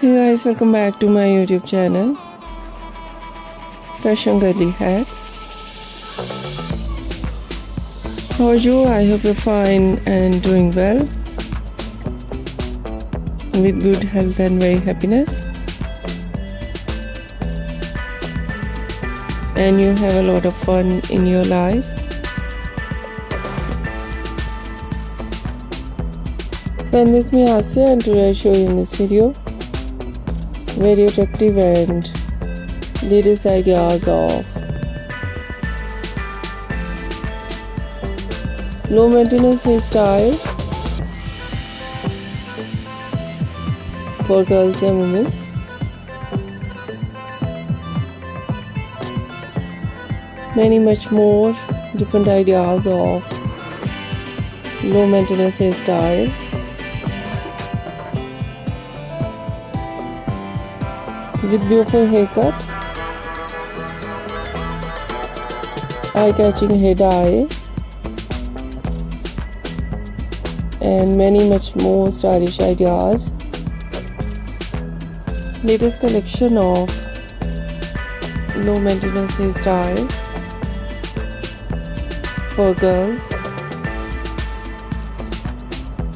Hey guys, welcome back to my YouTube channel, Fashion Girly Hacks. How are you? I hope you're fine and doing well, with good health and very happiness, and you have a lot of fun in your life. Trendiest Mesmerizing, and today I show you in this video very attractive and latest ideas of low maintenance hairstyle for girls and women. Many much more different ideas of low maintenance hairstyle with beautiful haircut, eye-catching hair dye, and many much more stylish ideas. Latest collection of low maintenance hairstyle for girls,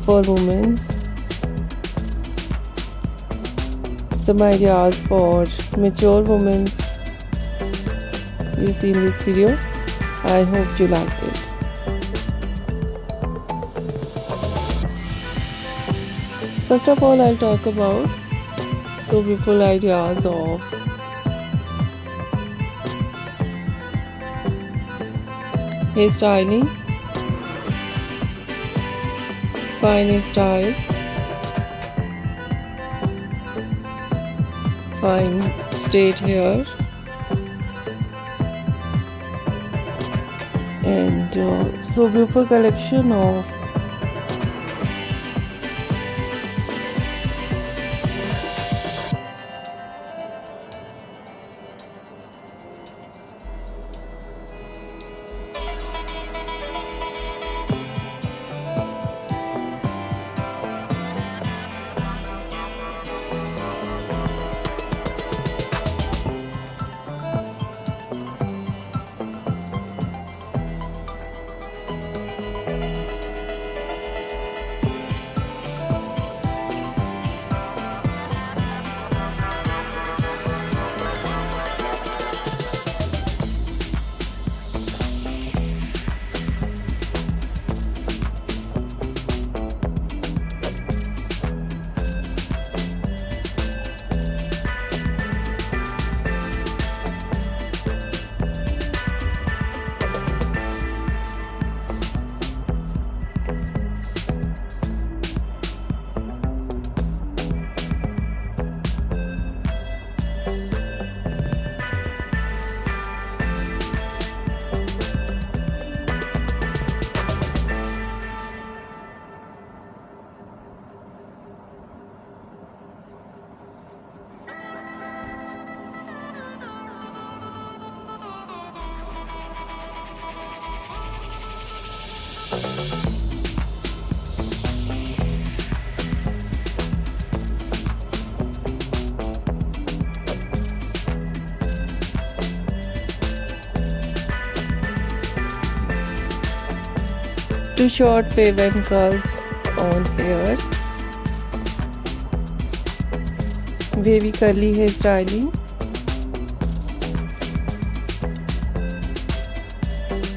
for women. Some ideas for mature women you see in this video. I hope you liked it. First of all, I'll talk about so beautiful ideas of hairstyling, fine hairstyle, fine straight hair, and so beautiful collection of two short wave and curls on hair, wavy curly hair styling,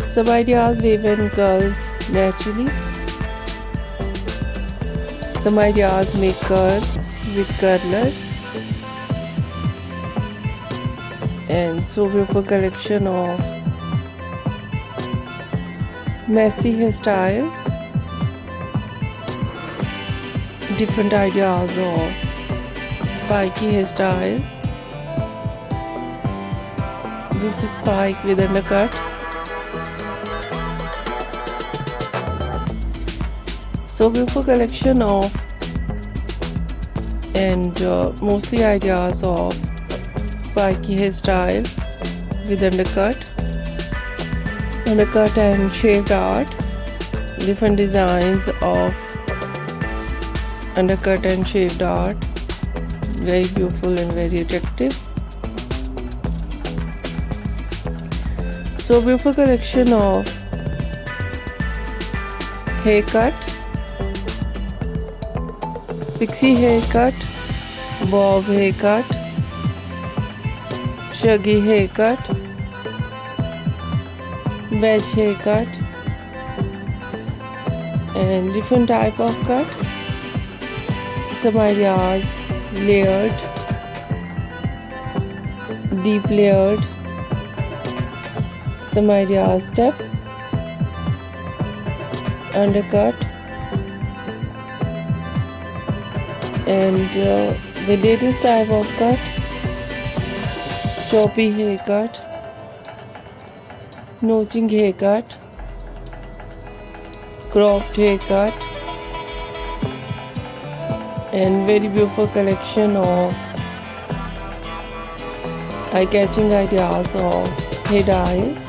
some ideas wave and curls naturally, some ideas make curl with curler, and so beautiful collection of messy hairstyle, different ideas of spiky hairstyle, with a spike with undercut, so beautiful collection of and mostly ideas of spiky hairstyle with undercut and shaved art, different designs of undercut and shaved art very beautiful and very attractive. So beautiful collection of haircut, pixie haircut, bob haircut, shaggy haircut, wedge haircut, and different type of cut. Some ideas: layered, deep layered. Some ideas: step, undercut, and the latest type of cut: choppy haircut, notching haircut, cropped haircut, and very beautiful collection of eye-catching ideas of hair dye.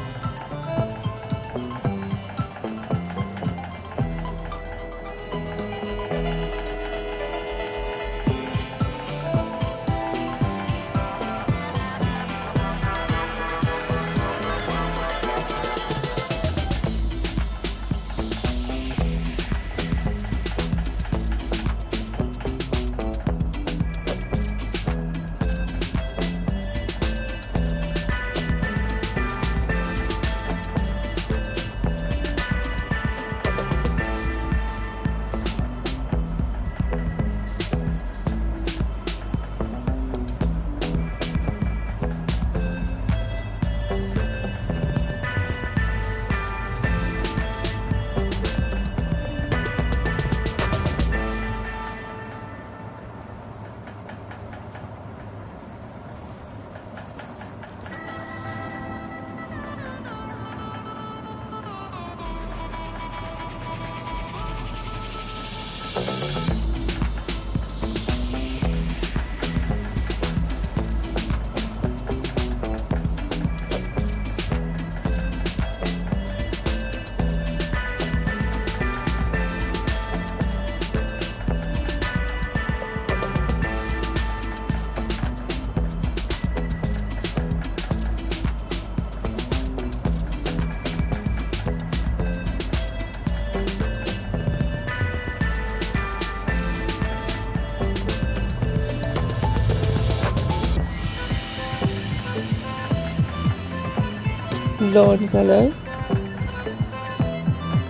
Blonde color,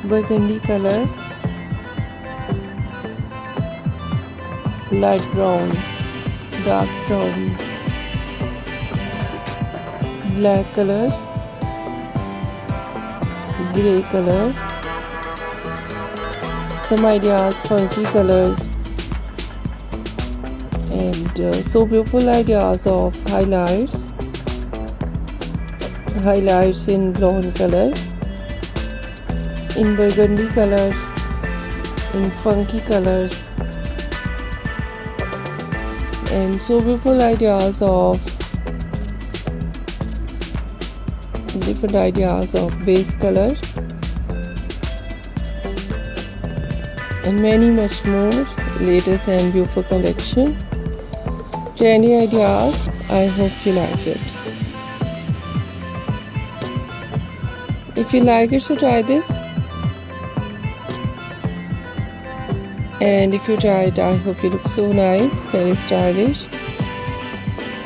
burgundy color, light brown, dark brown, black color, grey color. Some ideas, funky colors, and so beautiful ideas of highlights in blonde color, in burgundy color, in funky colors, and so beautiful ideas of different ideas of base color, and many much more latest and beautiful collection, trendy ideas. I hope you like it. If you like it, so try this, and if you try it, I hope you look so nice, very stylish,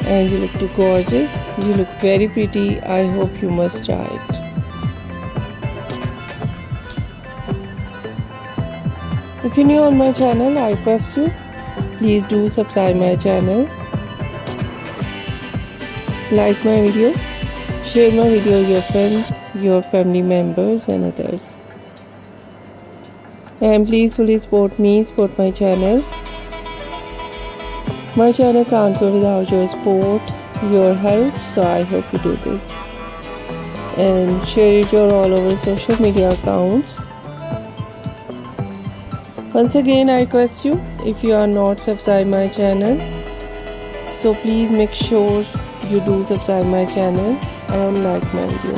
and you look too gorgeous, you look very pretty. I hope you must try it. If you're new on my channel, I request you, please do subscribe my channel, like my video, share my video with your friends, your family members and others, and please fully support me, support my channel. My channel can't go without your support, your help, so I hope you do this and share it your all over social media accounts. Once again, I request you, if you are not subscribed my channel, so please make sure you do subscribe my channel and like my video.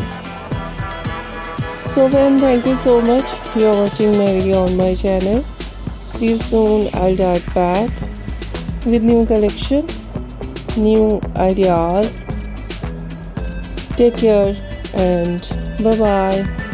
So then, thank you so much. You are watching my video on my channel. See you soon. I'll be right back with new collection, new ideas. Take care and bye bye.